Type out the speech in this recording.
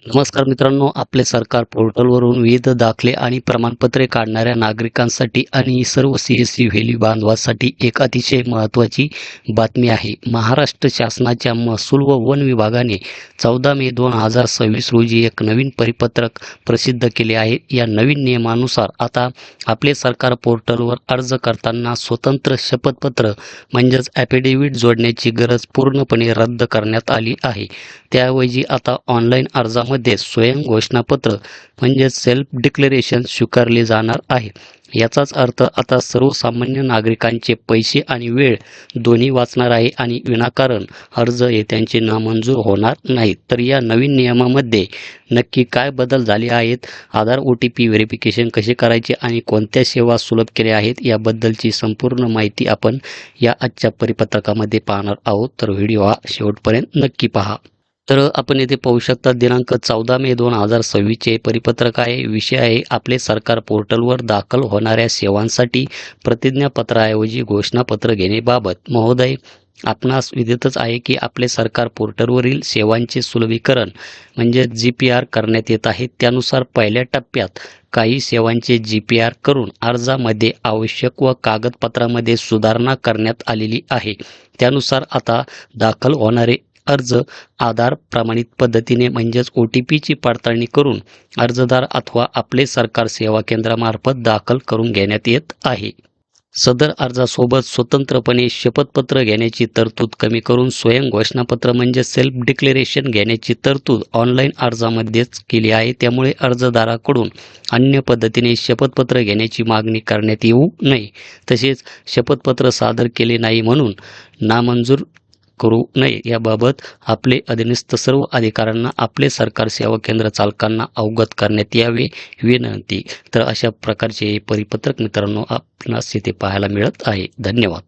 नमस्कार मित्रांनो, आपले सरकार पोर्टलवरून विविध दाखले आणि प्रमाणपत्रे काढणाऱ्या नागरिकांसाठी आणि सर्व सी-एस-सी व्हॅली बांधवांसाठी एक अतिशय महत्त्वाची बातमी आहे. महाराष्ट्र शासनाच्या महसूल व वन विभागाने 14 मे 2026 रोजी एक नवीन परिपत्रक प्रसिद्ध केले आहे. या नवीन नियमानुसार आता आपले सरकार पोर्टलवर अर्ज करताना स्वतंत्र शपथपत्र म्हणजेच ॲफिडेव्हिट जोडण्याची गरज पूर्णपणे रद्द करण्यात आली आहे. त्याऐवजी आता ऑनलाईन अर्जामध्ये स्वयं घोषणापत्र म्हणजेच सेल्फ डिक्लेरेशन स्वीकारले जाणार आहे. याचाच अर्थ आता सर्वसामान्य नागरिकांचे पैसे आणि वेळ दोन्ही वाचणार आहे आणि विनाकारण अर्ज हे त्यांचे नामंजूर होणार नाहीत. तर या नवीन नियमामध्ये नक्की काय बदल झाले आहेत, आधार OTP व्हेरिफिकेशन कसे करायचे आणि कोणत्या सेवा सुलभ केल्या आहेत याबद्दलची संपूर्ण माहिती आपण या आजच्या परिपत्रकामध्ये पाहणार आहोत. तर व्हिडिओ हा शेवटपर्यंत नक्की पहा. तर आपण येथे पाहू शकता दिनांक 14 मे 2026 परिपत्रक आहे. विषय आहे आपले सरकार पोर्टलवर दाखल होणाऱ्या सेवांसाठी प्रतिज्ञापत्राऐवजी घोषणापत्र घेण्याबाबत. महोदय, आपणास विदितच आहे की आपले सरकार पोर्टलवरील सेवांचे सुलभीकरण म्हणजे GPR करण्यात येत आहे. त्यानुसार पहिल्या टप्प्यात काही सेवांचे GPR करून अर्जामध्ये आवश्यक व कागदपत्रामध्ये सुधारणा करण्यात आलेली आहे. त्यानुसार आता दाखल होणारे अर्ज आधार प्रमाणित पद्धतीने म्हणजेच OTPची पडताळणी करून अर्जदार अथवा आपले सरकार सेवा केंद्रामार्फत दाखल करून घेण्यात येत आहे. सदर अर्जासोबत स्वतंत्रपणे शपथपत्र घेण्याची तरतूद कमी करून स्वयं घोषणापत्र म्हणजे सेल्फ डिक्लेरेशन घेण्याची तरतूद ऑनलाईन अर्जामध्येच केली आहे. त्यामुळे अर्जदाराकडून अन्य पद्धतीने शपथपत्र घेण्याची मागणी करण्यात येऊ नये. तसेच शपथपत्र सादर केले नाही म्हणून नामंजूर करू नये याबाबत आपले अधीनस्थ सर्व अधिकाऱ्यांना आपले सरकार सेवा केंद्र चालकांना अवगत करण्यात यावे विनंती. तर अशा प्रकारचे हे परिपत्रक मित्रांनो आपणास इथे पाहायला मिळत आहे. धन्यवाद.